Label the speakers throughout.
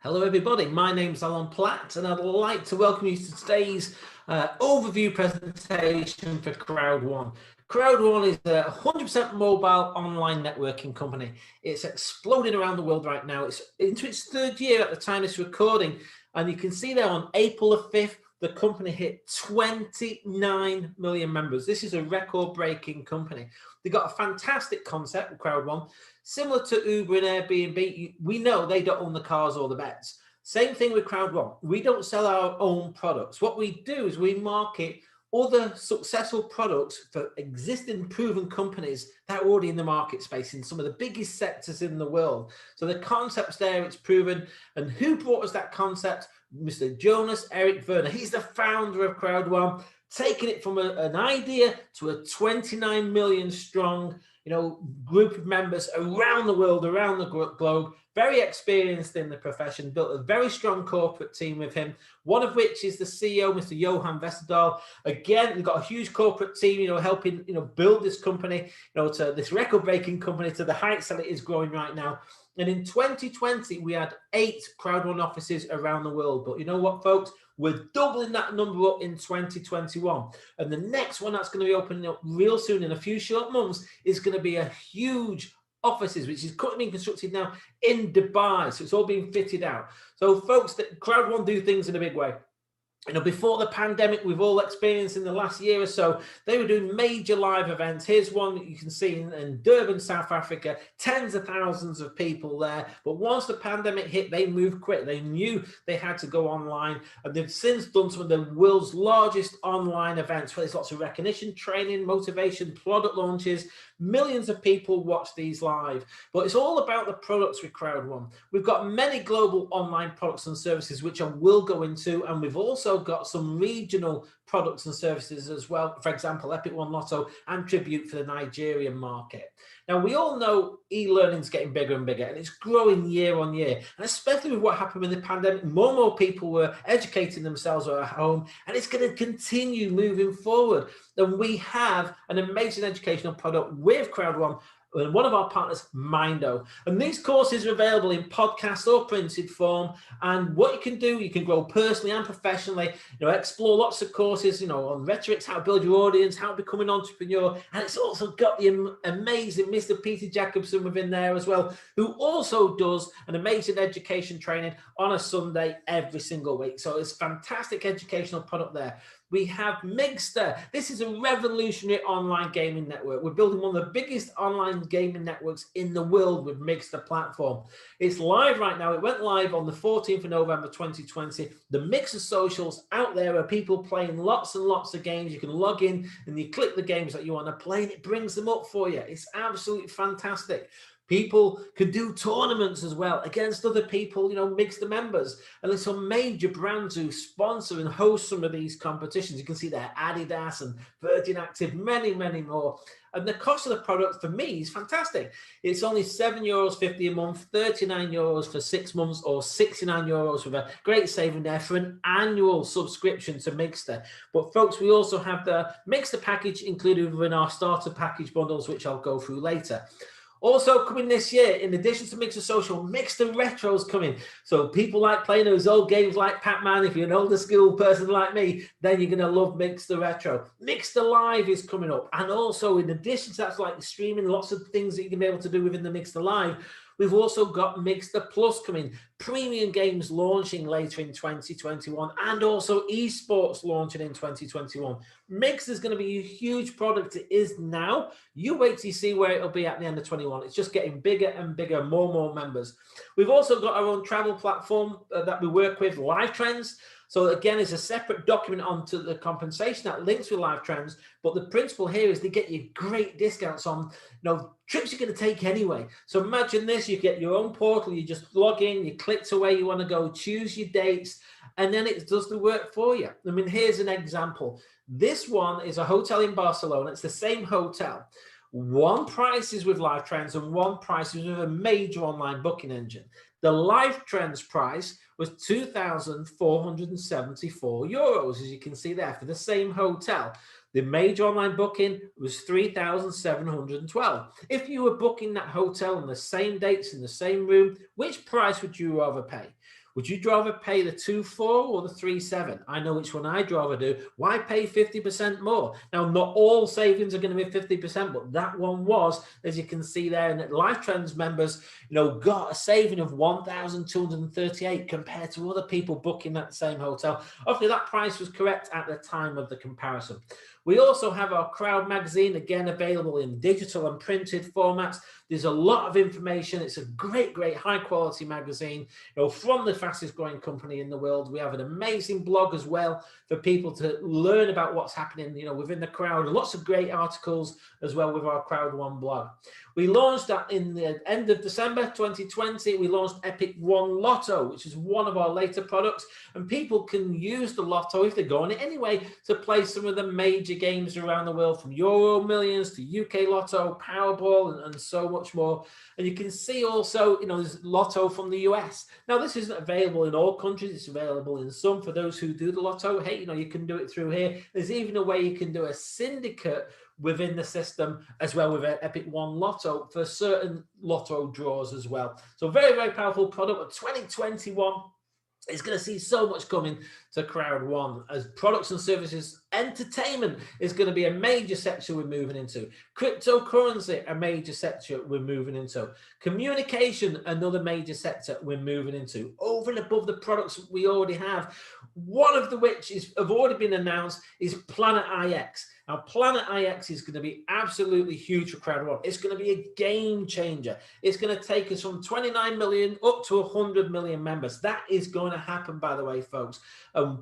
Speaker 1: Hello everybody, my name's Platt and I'd like to welcome you to today's overview presentation for CROWD1. CROWD1 is a 100% mobile online networking company. It's exploding around the world right now. It's into its third year at the time of this recording, and you can see there on April the 5th, the company hit 29 million members. This is a record-breaking company. They've got a fantastic concept with CROWD1. Similar to Uber and Airbnb, we know they don't own the cars or the beds. Same thing with CROWD1. We don't sell our own products. What we do is we market other successful products for existing proven companies that are already in the market space in some of the biggest sectors in the world. So the concept's there, it's proven. And who brought us that concept? Mr. Jonas Erik Werner. He's the founder of CROWD1, taking it from an idea to a 29 million strong group of members around the world, around the globe, very experienced in the profession, built a very strong corporate team with him, one of which is the CEO, Mr. Johan Westerdahl. Again, we've got a huge corporate team, helping, build this company, to this record-breaking company to the heights that it is growing right now. And in 2020, we had 8 CROWD1 offices around the world. But you know what, folks? We're doubling that number up in 2021. And the next one that's going to be opening up real soon in a few short months is going to be a huge offices, which is currently being constructed now in Dubai. So it's all being fitted out. So folks, that CROWD1 do things in a big way. Before the pandemic, we've all experienced in the last year or so, they were doing major live events. Here's one that you can see in Durban, South Africa, tens of thousands of people there. But once the pandemic hit, they moved quick. They knew they had to go online, and they've since done some of the world's largest online events where there's lots of recognition, training, motivation, product launches. Millions of people watch these live, but it's all about the products with CROWD1. We've got many global online products and services, which I will go into, and we've also got some regional products and services as well. For example, Epic One Lotto and Tribute for the Nigerian market. Now, we all know e-learning is getting bigger and bigger, and it's growing year on year. And especially with what happened in the pandemic, more and more people were educating themselves at home, and it's going to continue moving forward. And we have an amazing educational product with CROWD1, and one of our partners, Mindo. And these courses are available in podcast or printed form. And what you can do, you can grow personally and professionally, explore lots of courses, on rhetorics, how to build your audience, how to become an entrepreneur. And it's also got the amazing Mr. Peter Jacobson within there as well, who also does an amazing education training on a Sunday every single week. So it's a fantastic educational product there. We have Migster. This is a revolutionary online gaming network. We're building one of the biggest online gaming networks in the world with Migster platform. It's live right now. It went live on the 14th of November 2020. The Migster socials out there are people playing lots and lots of games. You can log in and you click the games that you want to play and it brings them up for you. It's absolutely fantastic. People can do tournaments as well against other people, Migster members. And there's some major brands who sponsor and host some of these competitions. You can see there Adidas and Virgin Active, many, many more. And the cost of the product for me is fantastic. It's only €7.50 a month, €39 for 6 months, or €69 with a great saving there for an annual subscription to Migster. But folks, we also have the Migster package included within our starter package bundles, which I'll go through later. Also coming this year, in addition to Migster Social, Migster Retro's coming. So people like playing those old games like Pac-Man. If you're an older school person like me, then you're going to love Migster Retro. Migster Live is coming up. And also, in addition to that, like streaming, lots of things that you can be able to do within the Migster Live, we've also got Migster Plus coming, premium games launching later in 2021, and also esports launching in 2021. Migster is going to be a huge product. It is now. You wait till you see where it'll be at the end of 21. It's just getting bigger and bigger, more and more members. We've also got our own travel platform that we work with, Live Trends. So again, it's a separate document onto the compensation that links with Live Trends. But the principle here is they get you great discounts on trips you're going to take anyway. So imagine this, you get your own portal, you just log in, you click to where you want to go, choose your dates, and then it does the work for you. I mean, here's an example. This one is a hotel in Barcelona. It's the same hotel. One price is with Live Trends and one price is with a major online booking engine. The Live Trends price was €2,474, as you can see there, for the same hotel. The major online booking was $3,712. If you were booking that hotel on the same dates in the same room, which price would you rather pay? Would you rather pay the 2.4 or the 3.7? I know which one I'd rather do. Why pay 50% more? Now, not all savings are going to be 50%, but that one was, as you can see there, and Life Trends members, got a saving of 1,238 compared to other people booking that same hotel. Obviously, that price was correct at the time of the comparison. We also have our Crowd magazine, again, available in digital and printed formats. There's a lot of information. It's a great, high quality magazine, from the fastest growing company in the world. We have an amazing blog as well for people to learn about what's happening, within the Crowd, and lots of great articles as well with our CROWD1 blog. We launched that in the end of December 2020. We launched Epic One Lotto, which is one of our later products, and people can use the Lotto, if they go on it anyway, to play some of the major games around the world, from Euro Millions to UK Lotto, Powerball, and so much more. And you can see also, there's Lotto from the US. Now, this isn't available in all countries. It's available in some for those who do the Lotto. Hey, you can do it through here. There's even a way you can do a syndicate within the system as well with Epic One Lotto for certain Lotto draws as well. So very powerful product. Of 2021 is going to see so much coming to CROWD1 as products and services. Entertainment is going to be a major sector we're moving into. Cryptocurrency, a major sector we're moving into. Communication, another major sector we're moving into. Over and above the products we already have, one of the which have already been announced is Planet IX. Now, Planet IX is going to be absolutely huge for CROWD1. It's going to be a game changer. It's going to take us from 29 million up to 100 million members. That is going to happen, by the way, folks.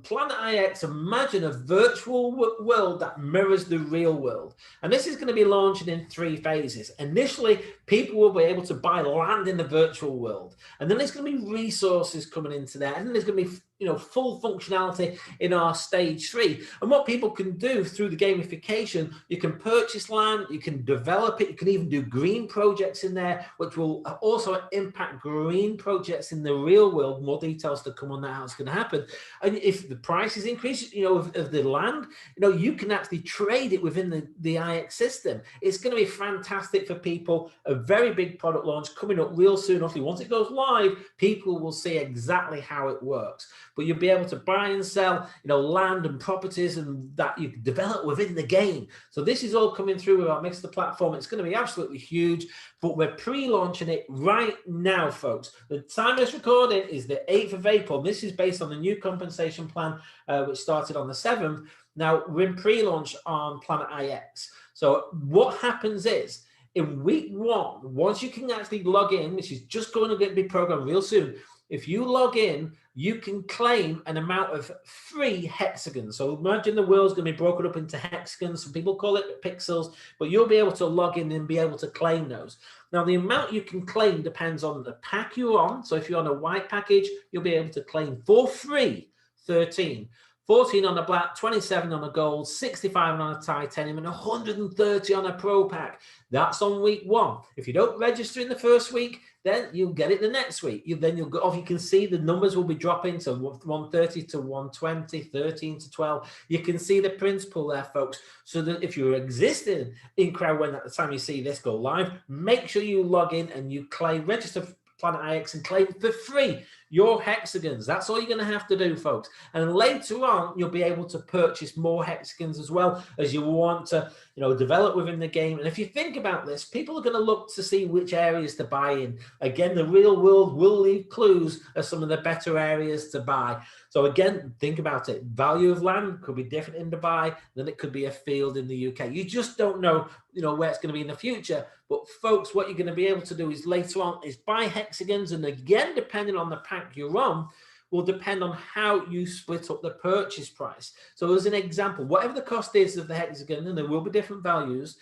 Speaker 1: Planet IX, imagine a virtual world that mirrors the real world. And this is going to be launching in 3 phases. Initially, people will be able to buy land in the virtual world. And then there's going to be resources coming into there. And then there's going to be full functionality in our stage 3. And what people can do through the gamification, you can purchase land, you can develop it, you can even do green projects in there, which will also impact green projects in the real world. More details to come on that, how it's going to happen. And if the price is increased, of the land, you can actually trade it within the IX system. It's going to be fantastic for people. A very big product launch coming up real soon. Obviously, once it goes live, people will see exactly how it works. But you'll be able to buy and sell, land and properties, and that you develop within the game. So this is all coming through with our Mixer platform. It's going to be absolutely huge, but we're pre-launching it right now, folks. The time of this recording is the 8th of April. This is based on the new compensation plan, which started on the 7th. Now, we're in pre-launch on Planet IX. So what happens is, in week 1, once you can actually log in, which is just going to be programmed real soon, if you log in, you can claim an amount of free hexagons. So imagine the world's going to be broken up into hexagons. Some people call it pixels, but you'll be able to log in and be able to claim those. Now, the amount you can claim depends on the pack you're on. So if you're on a white package, you'll be able to claim for free 13. 14 on a black, 27 on a gold, 65 on a titanium, and 130 on a pro pack. That's on week 1. If you don't register in the first week, then you'll get it the next week. Then you'll go off. You can see the numbers will be dropping to 130 to 120, 13 to 12. You can see the principle there, folks. So that if you're existing in CROWD1 at the time you see this go live, make sure you log in and you claim, register Planet IX and claim for free your hexagons. That's all you're going to have to do, folks. And later on, you'll be able to purchase more hexagons as well as you want to, develop within the game. And if you think about this, people are going to look to see which areas to buy in. Again, the real world will leave clues as some of the better areas to buy. So again, think about it. Value of land could be different in Dubai than it could be a field in the UK. You just don't know, where it's going to be in the future. But folks, what you're going to be able to do is later on is buy hexagons. And again, depending on the pack you're on, will depend on how you split up the purchase price. So as an example, whatever the cost is of the hexagon, and there will be different values,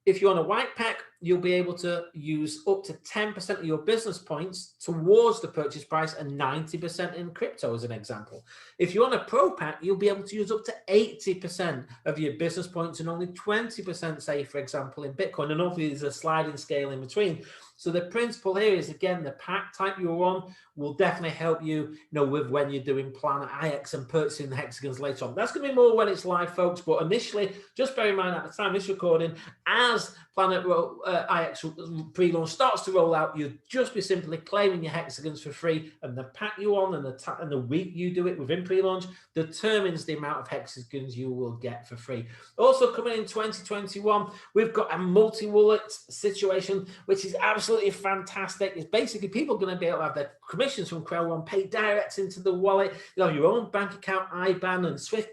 Speaker 1: if you're on a white pack, you'll be able to use up to 10% of your business points towards the purchase price and 90% in crypto, as an example. If you're on a pro pack, you'll be able to use up to 80% of your business points and only 20%, say, for example, in Bitcoin. And obviously, there's a sliding scale in between. So the principle here is, again, the pack type you're on will definitely help you, with when you're doing Planet IX and purchasing the hexagons later on. That's going to be more when it's live, folks. But initially, just bear in mind at the time of this recording, as Planet IX pre-launch starts to roll out, you'll just be simply claiming your hexagons for free, and the pack you on and the week you do it within pre-launch determines the amount of hexagons you will get for free. Also coming in 2021, we've got a multi-wallet situation, which is absolutely fantastic. It's basically people going to be able to have their commissions from CROWD1 paid direct into the wallet. You have your own bank account, IBAN, and Swift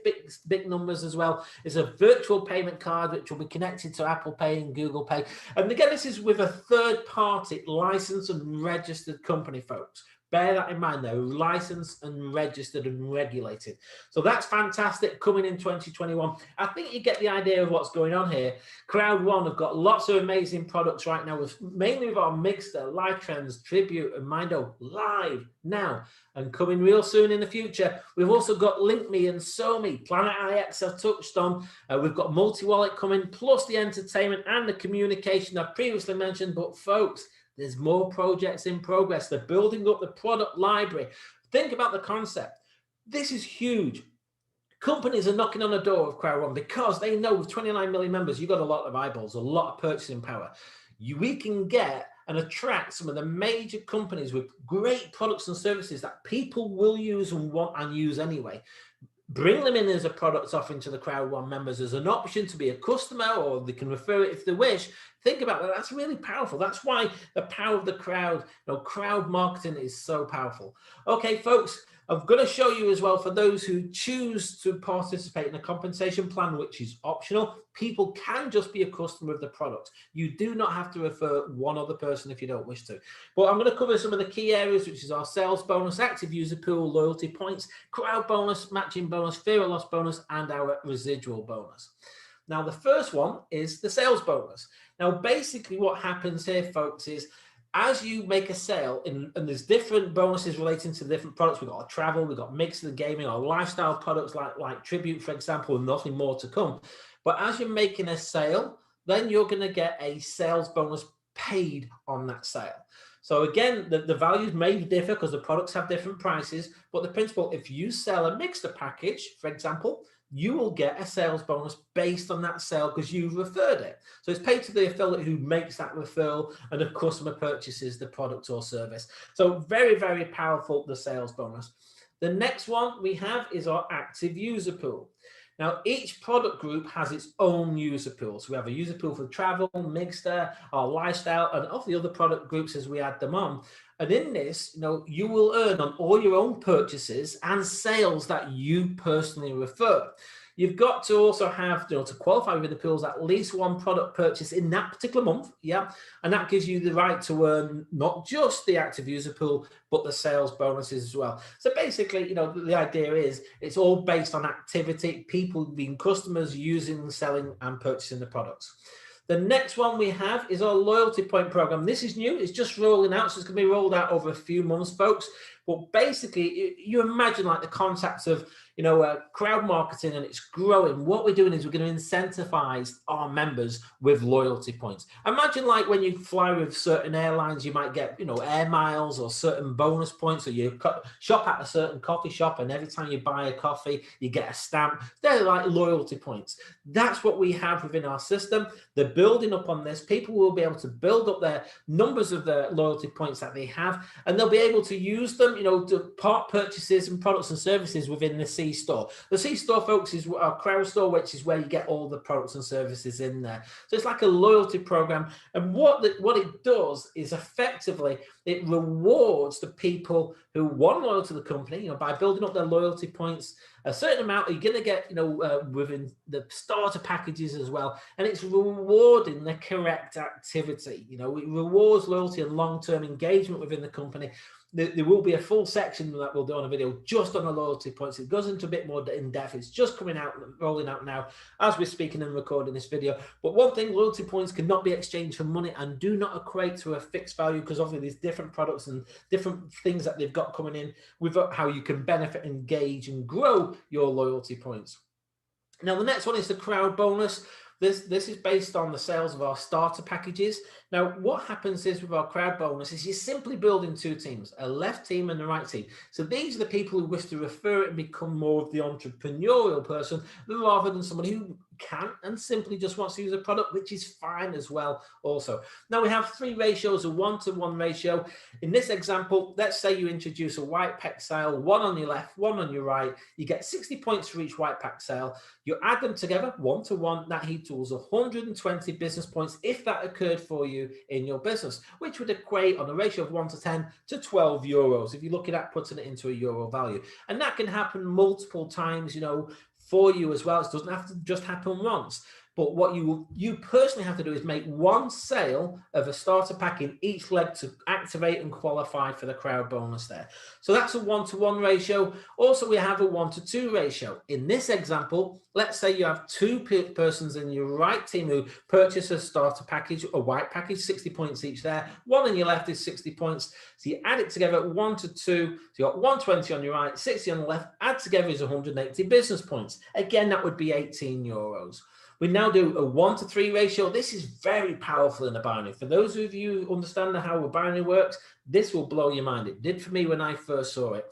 Speaker 1: big numbers as well. It's a virtual payment card which will be connected to Apple Pay and Google Pay. And again, this is with a third-party licensed and registered company, folks. Bear that in mind, they're licensed and registered and regulated. So that's fantastic coming in 2021. I think you get the idea of what's going on here. CROWD1 have got lots of amazing products right now, mainly with our Mixter, Live Trends, Tribute, and Mindo live now and coming real soon in the future. We've also got LinkMe and SoMe, Planet IX I've touched on. We've got multi-wallet coming, plus the entertainment and the communication I've previously mentioned. But folks, there's more projects in progress. They're building up the product library. Think about the concept. This is huge. Companies are knocking on the door of CROWD1 because they know with 29 million members, you've got a lot of eyeballs, a lot of purchasing power. We can get and attract some of the major companies with great products and services that people will use and want and use anyway. Bring them in as a product offering to the CROWD1 members as an option to be a customer, or they can refer it if they wish. Think about that. That's really powerful. That's why the power of the crowd, crowd marketing is so powerful. Okay, folks, I'm going to show you as well, for those who choose to participate in a compensation plan, which is optional, people can just be a customer of the product. You do not have to refer one other person if you don't wish to. But I'm going to cover some of the key areas, which is our sales bonus, active user pool, loyalty points, crowd bonus, matching bonus, fear of loss bonus, and our residual bonus. Now, the first one is the sales bonus. Now, basically what happens here, folks, is as you make a sale, and there's different bonuses relating to different products. We've got our travel, we've got Mixer gaming, our lifestyle products like Tribute, for example, and nothing more to come. But as you're making a sale, then you're going to get a sales bonus paid on that sale. So again, the values may differ because the products have different prices, but the principle, if you sell a Mixer package, for example, you will get a sales bonus based on that sale because you've referred it. So it's paid to the affiliate who makes that referral and the customer purchases the product or service. So very, very powerful, the sales bonus. The next one we have is our active user pool. Now, each product group has its own user pool. So we have a user pool for travel, Mixer, our lifestyle, and of the other product groups as we add them on. And in this, you will earn on all your own purchases and sales that you personally refer. You've got to also have, to qualify with the pools, at least one product purchase in that particular month. Yeah. And that gives you the right to earn not just the active user pool, but the sales bonuses as well. So basically, the idea is it's all based on activity, people being customers using, selling, and purchasing the products. The next one we have is our loyalty point program. This is new. It's just rolling out, so it's going to be rolled out over a few months, folks. But basically, you imagine like the concept of, crowd marketing, and it's growing. What we're doing is we're going to incentivize our members with loyalty points. Imagine like when you fly with certain airlines, you might get, air miles or certain bonus points, or you shop at a certain coffee shop, and every time you buy a coffee, you get a stamp. They're like loyalty points. That's what we have within our system. They're building up on this. People will be able to build up their numbers of their loyalty points that they have, and they'll be able to use them, to part purchases and products and services within the C store. The C store, folks, is our crowd store, which is where you get all the products and services in there. So it's like a loyalty program. And what it does is effectively it rewards the people who want loyal to the company, by building up their loyalty points. A certain amount you're going to get, within the starter packages as well. And it's rewarding the correct activity. It rewards loyalty and long-term engagement within the company. There will be a full section that we'll do on a video just on the loyalty points. It goes into a bit more in depth. It's just coming out, rolling out now as we're speaking and recording this video. But one thing, loyalty points cannot be exchanged for money and do not equate to a fixed value, because obviously there's different products and different things that they've got coming in with how you can benefit, engage, and grow your loyalty points. Now, the next one is the crowd bonus. This is based on the sales of our starter packages. Now, what happens is with our crowd bonus is you're simply building two teams, a left team and a right team. So these are the people who wish to refer it and become more of the entrepreneurial person rather than somebody who can and simply just wants to use a product, which is fine as well also. Now we have three ratios, a 1-to-1 ratio. In this example, let's say you introduce a white pack sale, one on your left, one on your right. You get 60 points for each white pack sale. You add them together, 1-to-1, that equals 120 business points if that occurred for you in your business, which would equate on a ratio of 1-to-10 to 12 euros if you're looking at putting it into a euro value. And that can happen multiple times, you know, for you as well. It doesn't have to just happen once. But what you personally have to do is make one sale of a starter pack in each leg to activate and qualify for the crowd bonus there. So that's a 1-to-1 ratio. Also, we have a 1-to-2 ratio. In this example, let's say you have two persons in your right team who purchase a starter package, a white package, 60 points each there. One on your left is 60 points. So you add it together, 1-to-2. So you got 120 on your right, 60 on the left. Add together is 180 business points. Again, that would be 18 euros. We now do a 1-to-3 ratio. This is very powerful in a binary. For those of you who understand how a binary works, this will blow your mind. It did for me when I first saw it.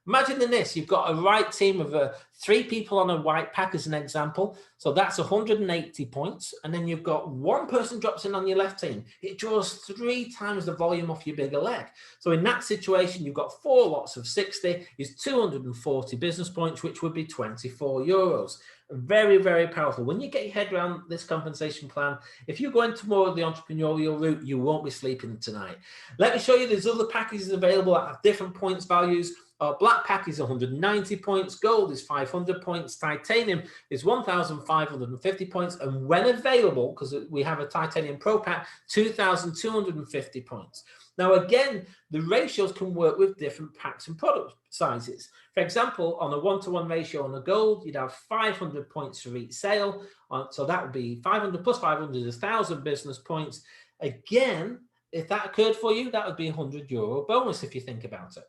Speaker 1: Imagine this, you've got a right team of 3 people on a white pack as an example. So that's 180 points. And then you've got one person drops in on your left team. It draws 3 times the volume off your bigger leg. So in that situation, you've got 4 lots of 60 is 240 business points, which would be 24 euros. Very, very powerful. When you get your head around this compensation plan, if you go into more of the entrepreneurial route, you won't be sleeping tonight. Let me show you there's other packages available that have different points values. Our black pack is 190 points, gold is 500 points, titanium is 1,550 points, and when available, because we have a titanium pro pack, 2,250 points. Now, again, the ratios can work with different packs and product sizes. For example, on a 1-to-1 ratio on a gold, you'd have 500 points for each sale. So that would be 500 plus 500 is 1,000 business points. Again, if that occurred for you, that would be a €100 bonus if you think about it.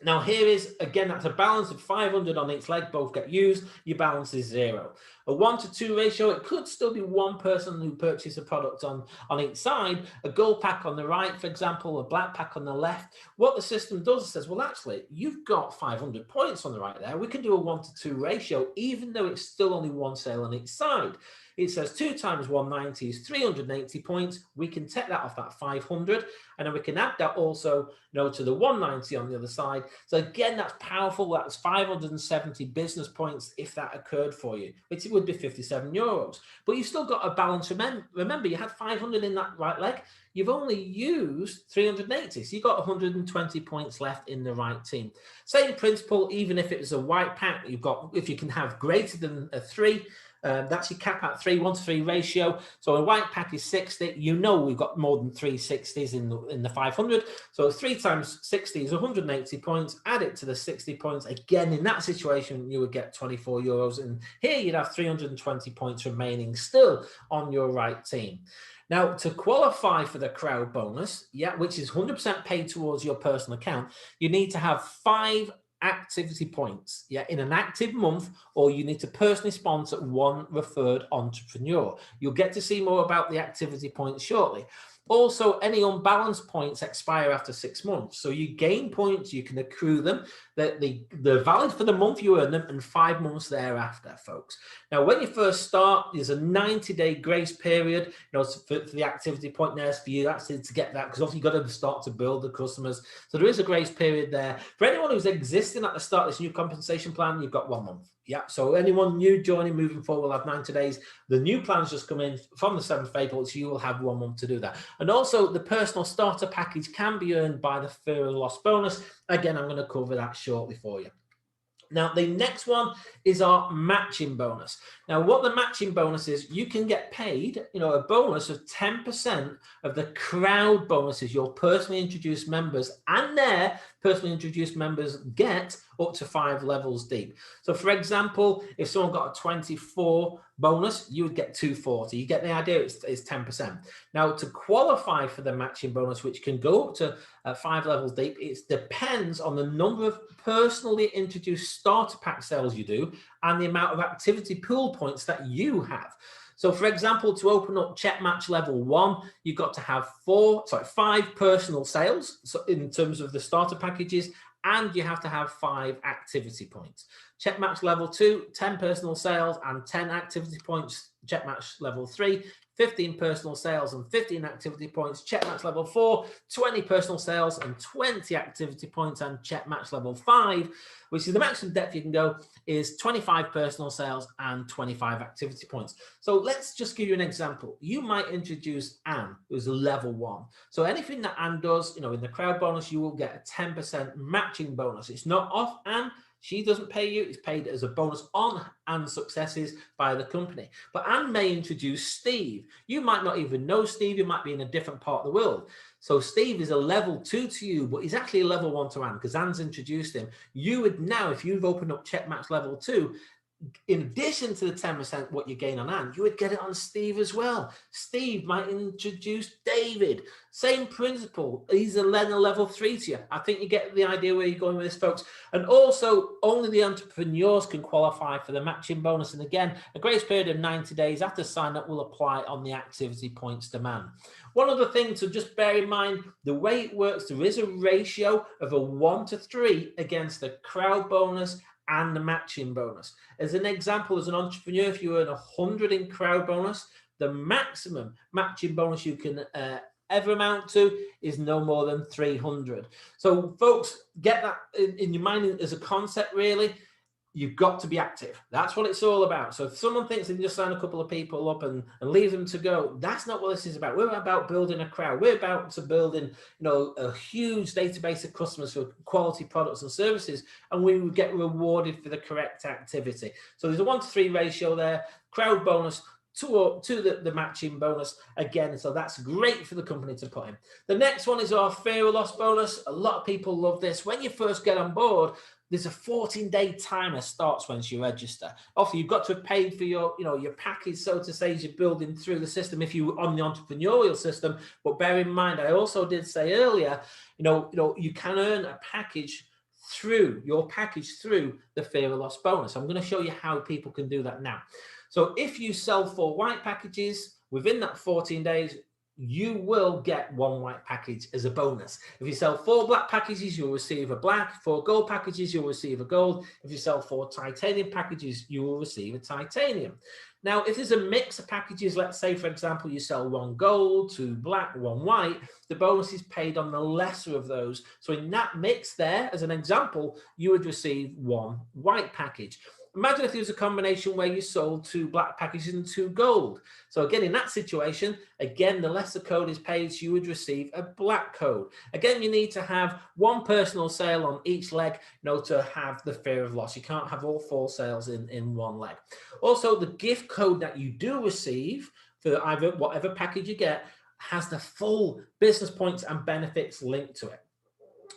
Speaker 1: Now here is, again, that's a balance of 500 on each leg, both get used, your balance is 0. A 1-to-2 ratio, it could still be one person who purchased a product on each side, a gold pack on the right, for example, a black pack on the left. What the system does is says, well, actually, you've got 500 points on the right there. We can do a 1-to-2 ratio, even though it's still only one sale on each side. It says 2 times 190 is 380 points. We can take that off that 500, and then we can add that also, you know, to the 190 on the other side. So again, that's powerful. That's 570 business points if that occurred for you, which it would be 57 euros. But you've still got a balance. Remember, you had 500 in that right leg. You've only used 380, so you've got 120 points left in the right team. Same principle, even if it was a white pack, you've got, if you can have greater than a 3, that's your cap at 3, 1-to-3 ratio. So a white pack is 60. You know we've got more than 3 60s in the 500. So 3 times 60 is 180 points. Add it to the 60 points. Again, in that situation, you would get 24 euros. And here you'd have 320 points remaining still on your right team. Now, to qualify for the crowd bonus, which is 100% paid towards your personal account, you need to have 5 activity points in an active month, or you need to personally sponsor one referred entrepreneur. You'll get to see more about the activity points shortly. Also, any unbalanced points expire after 6 months. So you gain points, you can accrue them. They're valid for the month you earn them and 5 months thereafter, folks. Now, when you first start, there's a 90-day grace period, you know, for the activity point there for you actually to get that, because obviously you've got to start to build the customers. So there is a grace period there. For anyone who's existing at the start of this new compensation plan, you've got 1 month. So anyone new joining moving forward will have 90 days. The new plans just come in from the 7th of April, so you will have 1 month to do that. And also the personal starter package can be earned by the fear of loss bonus. Again, I'm going to cover that shortly for you. Now, the next one is our matching bonus. Now, what the matching bonus is, you can get paid, you know, a bonus of 10% of the crowd bonuses your personally introduced members and their personally introduced members get up to 5 levels deep. So, for example, if someone got a 24 bonus, you would get 240. You get the idea, it's 10%. Now, to qualify for the matching bonus, which can go up to 5 levels deep, it depends on the number of personally introduced starter pack sales you do and the amount of activity pool points that you have. So for example, to open up check match level 1, you've got to have 5 personal sales, so in terms of the starter packages, and you have to have 5 activity points. Check match level 2, 10 personal sales and 10 activity points. Check match level 3, 15 personal sales and 15 activity points. Check match level 4, 20 personal sales and 20 activity points. And check match level 5, which is the maximum depth you can go, is 25 personal sales and 25 activity points. So let's just give you an example. You might introduce Anne, who's a level 1. So anything that Anne does, in the crowd bonus, you will get a 10% matching bonus. It's not off Anne. She doesn't pay you. It's paid as a bonus on Anne's successes by the company. But Anne may introduce Steve. You might not even know Steve. You might be in a different part of the world. So Steve is a level 2 to you, but he's actually a level 1 to Anne because Anne's introduced him. You would now, if you've opened up check match level 2, in addition to the 10% what you gain on Anne, you would get it on Steve as well. Steve might introduce David. Same principle. He's a level 3 to you. I think you get the idea where you're going with this, folks. And also, only the entrepreneurs can qualify for the matching bonus. And again, a grace period of 90 days after sign up will apply on the activity points demand. One other thing to just bear in mind, the way it works, there is a ratio of a 1 to 3 against the crowd bonus and the matching bonus. As an example, as an entrepreneur, if you earn 100 in crowd bonus, the maximum matching bonus you can ever amount to is no more than 300. So folks, get that in your mind as a concept, really. You've got to be active. That's what it's all about. So if someone thinks they can just sign a couple of people up and leave them to go, that's not what this is about. We're about building a crowd. We're about to building, a huge database of customers for quality products and services, and we will get rewarded for the correct activity. So there's a 1 to 3 ratio there. Crowd bonus to the matching bonus again. So that's great for the company to put in. The next one is our fear of loss bonus. A lot of people love this. When you first get on board, there's a 14-day timer starts once you register. Obviously, you've got to have paid for your package, so to say, as you're building through the system if you're on the entrepreneurial system. But bear in mind, I also did say earlier, you can earn a package through the fear of loss bonus. I'm going to show you how people can do that now. So if you sell 4 white packages within that 14 days, you will get 1 white package as a bonus. If you sell 4 black packages, you'll receive a black. 4 gold packages, you'll receive a gold. If you sell 4 titanium packages, you will receive a titanium. Now, if there's a mix of packages, let's say, for example, you sell 1 gold, 2 black, 1 white, the bonus is paid on the lesser of those. So in that mix there, as an example, you would receive 1 white package. Imagine if there was a combination where you sold 2 black packages and 2 gold. So again, in that situation, again, the lesser code is paid, so you would receive a black code. Again, you need to have 1 personal sale on each leg, to have the fear of loss. You can't have all 4 sales in 1 leg. Also, the gift code that you do receive for either whatever package you get has the full business points and benefits linked to it.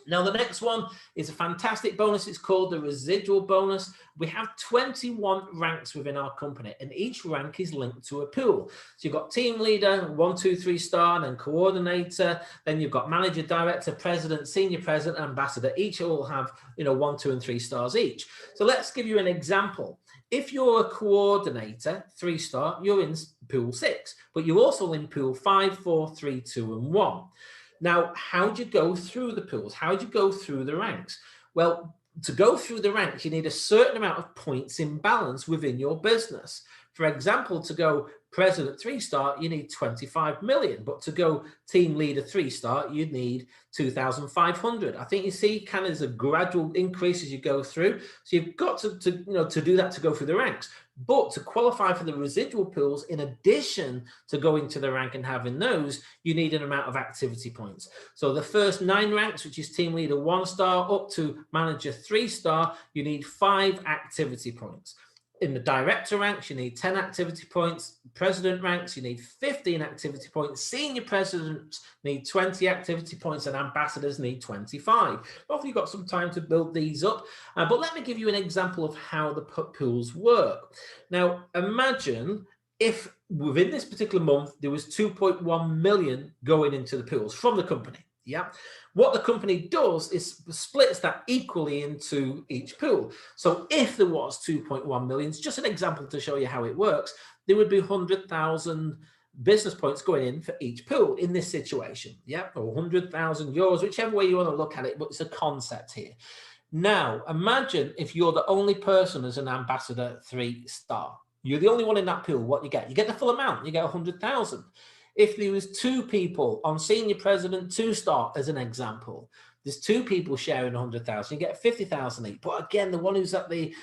Speaker 1: Now, the next one is a fantastic bonus. It's called the residual bonus. We have 21 ranks within our company, and each rank is linked to a pool. So you've got team leader, 1, 2, 3 star, and then coordinator. Then you've got manager, director, president, senior president, ambassador. Each all have, 1, 2, and 3 stars each. So let's give you an example. If you're a coordinator, 3 star, you're in pool 6, but you're also in pool 5, 4, 3, 2, and 1. Now, how do you go through the pools? How do you go through the ranks? Well, to go through the ranks, you need a certain amount of points in balance within your business. For example, to go president 3 star, you need 25 million, but to go team leader 3 star, you need 2,500. I think you see kind of there's a gradual increase as you go through. So you've got to do that to go through the ranks. But to qualify for the residual pools, in addition to going to the rank and having those, you need an amount of activity points. So the first 9 ranks, which is team leader 1 star up to manager 3 star, you need 5 activity points. In the director ranks, you need 10 activity points. President ranks, you need 15 activity points. Senior presidents need 20 activity points, and ambassadors need 25. Hopefully you've got some time to build these up. But let me give you an example of how the pools work. Now, imagine if within this particular month, there was 2.1 million going into the pools from the company. Yeah. What the company does is splits that equally into each pool. So if there was 2.1 million, it's just an example to show you how it works, there would be 100,000 business points going in for each pool in this situation. Yeah, or 100,000 euros, whichever way you want to look at it, but it's a concept here. Now, imagine if you're the only person as an ambassador 3-star. You're the only one in that pool. What you get? You get the full amount. You get 100,000. If there was 2 people on senior president 2-star, as an example, there's 2 people sharing 100,000. You get 50,000 each. But again, the one who's at the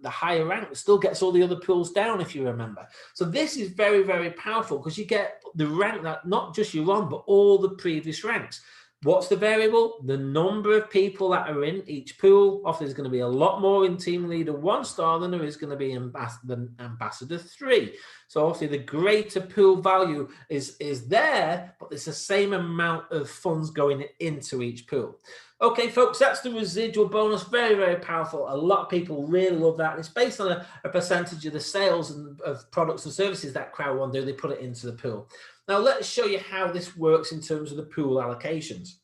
Speaker 1: higher rank still gets all the other pools down, if you remember. So this is very, very powerful because you get the rank that not just you're on, but all the previous ranks. What's the variable? The number of people that are in each pool. Often there's going to be a lot more in team leader 1-star than there is going to be in ambassador 3. So obviously the greater pool value is there, but it's the same amount of funds going into each pool. Okay, folks, that's the residual bonus. Very, very powerful. A lot of people really love that. And it's based on a percentage of the sales and of products and services that CROWD1 do. They put it into the pool. Now, let's show you how this works in terms of the pool allocations.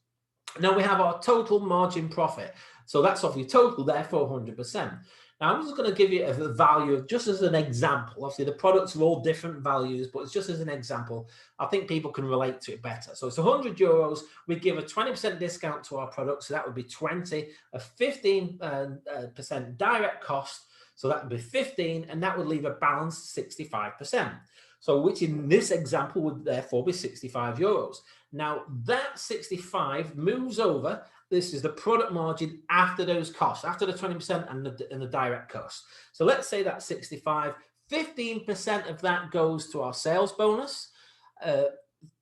Speaker 1: Now, we have our total margin profit. So that's off your total, therefore 100%. Now, I'm just going to give you a value of just as an example. Obviously, the products are all different values, but it's just as an example. I think people can relate to it better. So it's 100 euros. We give a 20% discount to our product. So that would be 20, a 15% direct cost. So that would be 15, and that would leave a balance 65%. So which in this example would therefore be 65 euros. Now that 65 moves over. This is the product margin after those costs, after the 20% and the direct costs. So let's say that's 65, 15% of that goes to our sales bonus.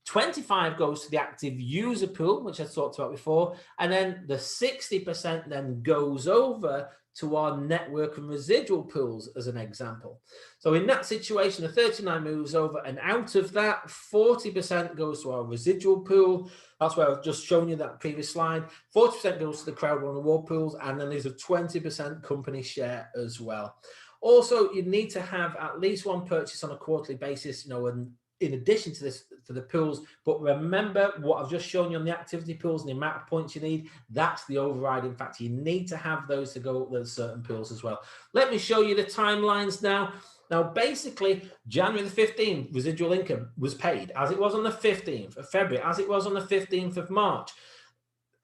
Speaker 1: 25 goes to the active user pool, which I talked about before. And then the 60% then goes over to our network and residual pools as an example. So in that situation, the 39 moves over, and out of that, 40% goes to our residual pool. That's where I've just shown you that previous slide. 40% goes to the CROWD1 award pools, and then there's a 20% company share as well. Also, you need to have at least one purchase on a quarterly basis, and in addition to this, for the pools. But remember what I've just shown you on the activity pools and the amount of points you need, that's the overriding factor. You need to have those to go with certain pools as well. Let me show you the timelines now. Now, basically, January the 15th, residual income was paid as it was on the 15th of February, as it was on the 15th of March.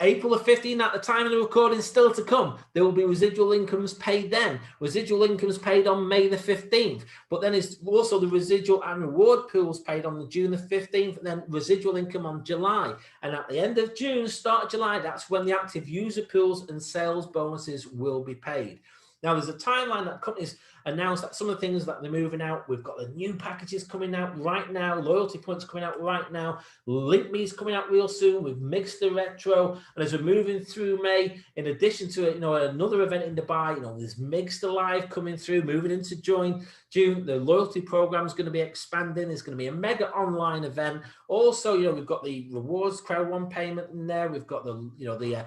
Speaker 1: April the 15th, at the time of the recording, still to come. There will be residual incomes paid then. Residual incomes paid on May the 15th. But then it's also the residual and reward pools paid on the June the 15th, and then residual income on July. And at the end of June, start of July, that's when the active user pools and sales bonuses will be paid. Now, there's a timeline that companies announced that some of the things that they're moving out. We've got the new packages coming out right now, loyalty points coming out right now, Link Me is coming out real soon. We've mixed the retro, and as we're moving through May, in addition to another event in Dubai, there's Mixed Live coming through, moving into June. The loyalty program is going to be expanding. There's going to be a mega online event. Also, we've got the rewards CROWD1 payment in there. We've got the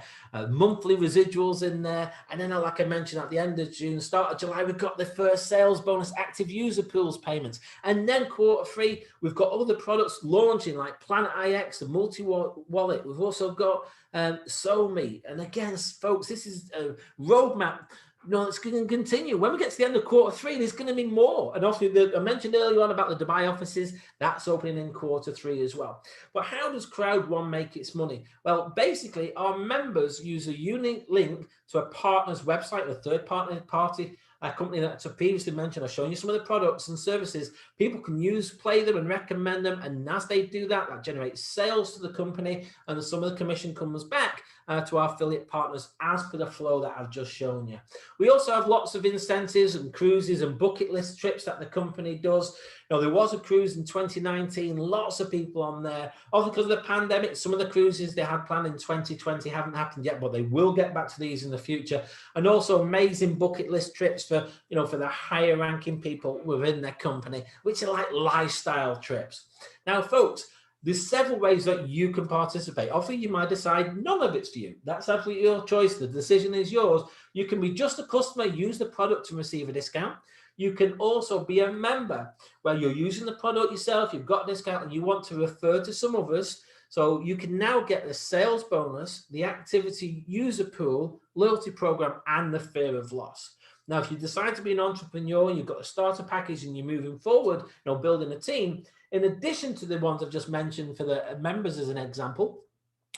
Speaker 1: monthly residuals in there, and then like I mentioned, at the end of June, start of July, we've got the first sales bonus active user pools payments. And then Q3, we've got other products launching like Planet IX, the multi-wallet. We've also got SoMe. And again, folks, this is a roadmap. It's going to continue. When we get to the end of Q3, there's going to be more. And obviously, I mentioned earlier on about the Dubai offices. That's opening in Q3 as well. But how does CROWD1 make its money? Well, basically, our members use a unique link to a partner's website, a third-party company that I previously mentioned. I've shown you some of the products and services. People can play them and recommend them. And as they do that, that generates sales to the company. And some of the commission comes back to our affiliate partners as per the flow that I've just shown you. We also have lots of incentives and cruises and bucket list trips that the company does. There was a cruise in 2019, lots of people on there. Obviously, because of the pandemic, some of the cruises they had planned in 2020 haven't happened yet, but they will get back to these in the future. And also amazing bucket list trips for the higher ranking people within their company, which are like lifestyle trips. Now, folks, there's several ways that you can participate. Often you might decide none of it's for you. That's absolutely your choice. The decision is yours. You can be just a customer, use the product to receive a discount. You can also be a member where you're using the product yourself, you've got a discount and you want to refer to some others. So you can now get the sales bonus, the activity user pool, loyalty program, and the fear of loss. Now, if you decide to be an entrepreneur and you've got a starter package and you're moving forward, building a team, in addition to the ones I've just mentioned for the members as an example,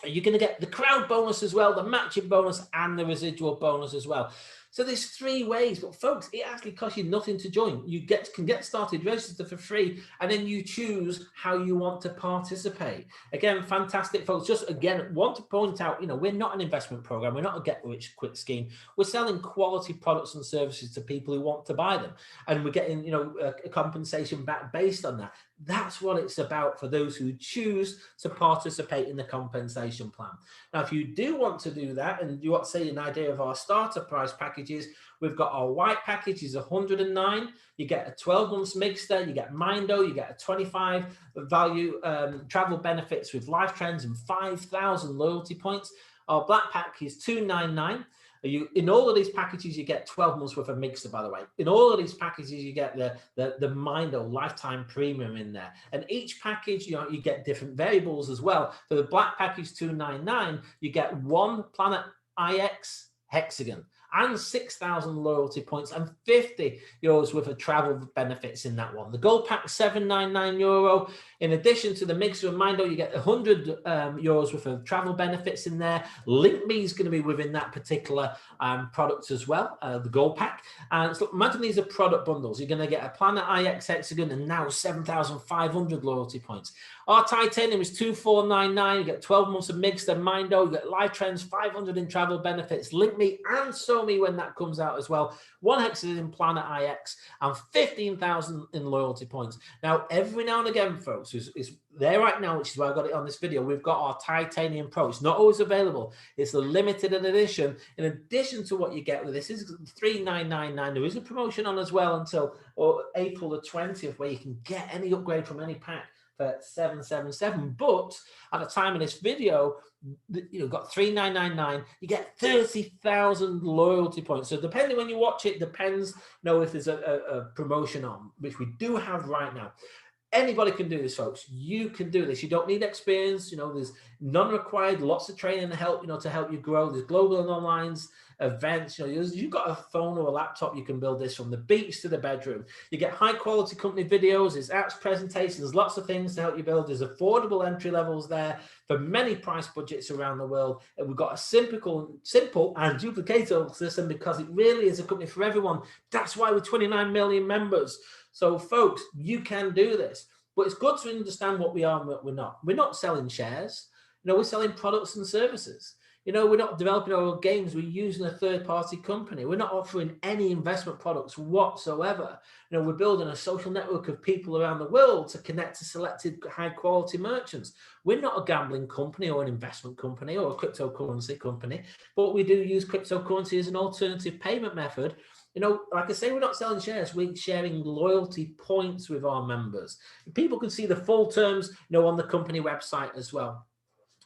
Speaker 1: you're going to get the crowd bonus as well, the matching bonus, and the residual bonus as well. So there's 3 ways, but folks, it actually costs you nothing to join. You can get started, register for free, and then you choose how you want to participate. Again, fantastic, folks. Just again, want to point out, we're not an investment program. We're not a get-rich-quick scheme. We're selling quality products and services to people who want to buy them, and we're getting, a compensation back based on that. That's what it's about for those who choose to participate in the compensation plan. Now, if you do want to do that and you want to see an idea of our starter price packages, we've got our white package is 109. You get a 12 months mixer, you get Mindo, you get a 25 value travel benefits with life trends and 5,000 loyalty points. Our black pack is 299. In all of these packages, you get 12 months worth of mixer, by the way. In all of these packages, you get the Mindo lifetime premium in there. And each package, you get different variables as well. For the black package 299, you get 1 Planet IX hexagon and 6,000 loyalty points and 50 euros worth of travel benefits in that one. The gold pack, 799 euro. In addition to the mixer and Mindo, you get 100 euros worth of travel benefits in there. LinkMe is going to be within that particular product as well, the gold pack. And so imagine these are product bundles. You're going to get a Planet IX hexagon and now 7,500 loyalty points. Our titanium is 2,499. You get 12 months of mixer, Mindo. You get live trends, 500 in travel benefits, LinkMe and SoMe when that comes out as well. 1 hexagon in Planet IX and 15,000 in loyalty points. Now, every now and again, folks, is there right now, which is why I got it on this video. We've got our Titanium Pro. It's not always available. It's a limited edition. In addition to what you get with this, is $3,999. There is a promotion on as well until April the 20th, where you can get any upgrade from any pack for $777. But at the time of this video, got $3,999. You get 30,000 loyalty points. So depending when you watch it, depends. If there's a promotion on, which we do have right now. Anybody can do this, folks. You can do this. You don't need experience. There's none required. Lots of training and help, to help you grow. There's global and online events. You've got a phone or a laptop, you can build this from the beach to the bedroom. You get high quality company videos, there's apps, presentations, lots of things to help you build. There's affordable entry levels there for many price budgets around the world. And we've got a simple and duplicatable system because it really is a company for everyone. That's why we're 29 million members. So folks, you can do this, but it's good to understand what we are and what we're not. We're not selling shares. We're selling products and services. We're not developing our own games. We're using a third-party company. We're not offering any investment products whatsoever. We're building a social network of people around the world to connect to selected high-quality merchants. We're not a gambling company or an investment company or a cryptocurrency company, but we do use cryptocurrency as an alternative payment method. Like I say, we're not selling shares. We're sharing loyalty points with our members. People can see the full terms, on the company website as well.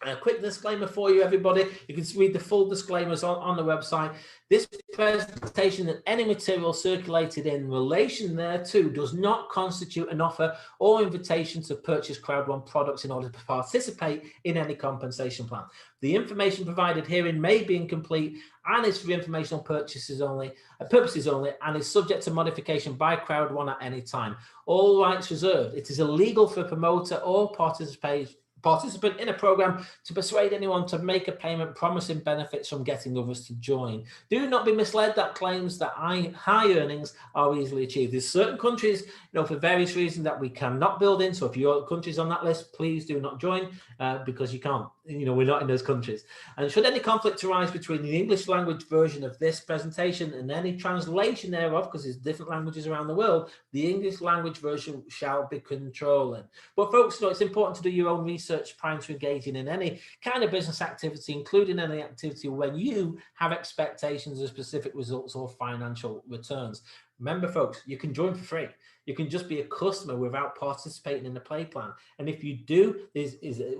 Speaker 1: A quick disclaimer for you, everybody. You can read the full disclaimers on the website. This presentation and any material circulated in relation thereto does not constitute an offer or invitation to purchase CROWD1 products in order to participate in any compensation plan. The information provided herein may be incomplete and is for informational purposes only, and is subject to modification by CROWD1 at any time. All rights reserved. It is illegal for a promoter or participant in a program to persuade anyone to make a payment promising benefits from getting others to join. Do not be misled that claims that high earnings are easily achieved. There's certain countries, for various reasons that we cannot build in. So if your country's on that list, please do not join because you can't. We're not in those countries. And should any conflict arise between the English language version of this presentation and any translation thereof, because there's different languages around the world, the English language version shall be controlling. But folks, it's important to do your own research prior to engaging in any kind of business activity, including any activity when you have expectations of specific results or financial returns. Remember, folks, you can join for free. You can just be a customer without participating in the play plan. And if you do, is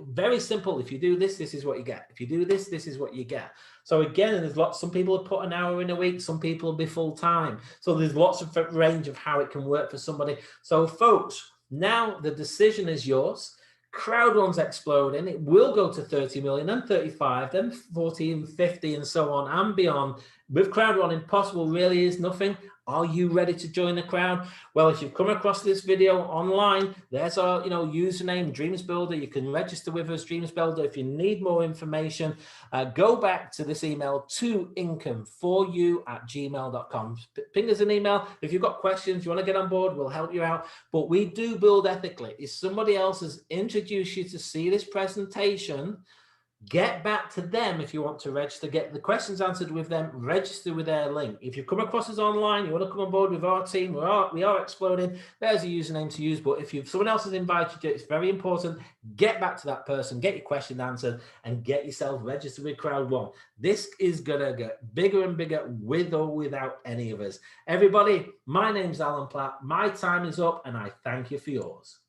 Speaker 1: very simple. If you do this, this is what you get. If you do this, this is what you get. So again, there's lots. Some people have put an hour in a week. Some people will be full time. So there's lots of range of how it can work for somebody. So folks, now the decision is yours. CROWD1's exploding. It will go to 30 million, then 35, then 40 and 50 and so on and beyond. With CROWD1, impossible really is nothing. Are you ready to join the crowd? Well, if you've come across this video online, there's our username, Dreams Builder. You can register with us, Dreams Builder. If you need more information, go back to this email, toincome4you@gmail.com. Ping us an email. If you've got questions, you want to get on board, we'll help you out. But we do build ethically. If somebody else has introduced you to see this presentation, get back to them if you want to register, get the questions answered with them, register with their link. If you come across us online, you want to come on board with our team, we are exploding, there's a username to use. But if someone else has invited you, it's very important, get back to that person, get your question answered, and get yourself registered with CROWD1. This is going to get bigger and bigger with or without any of us. Everybody, my name's Alan Platt, my time is up, and I thank you for yours.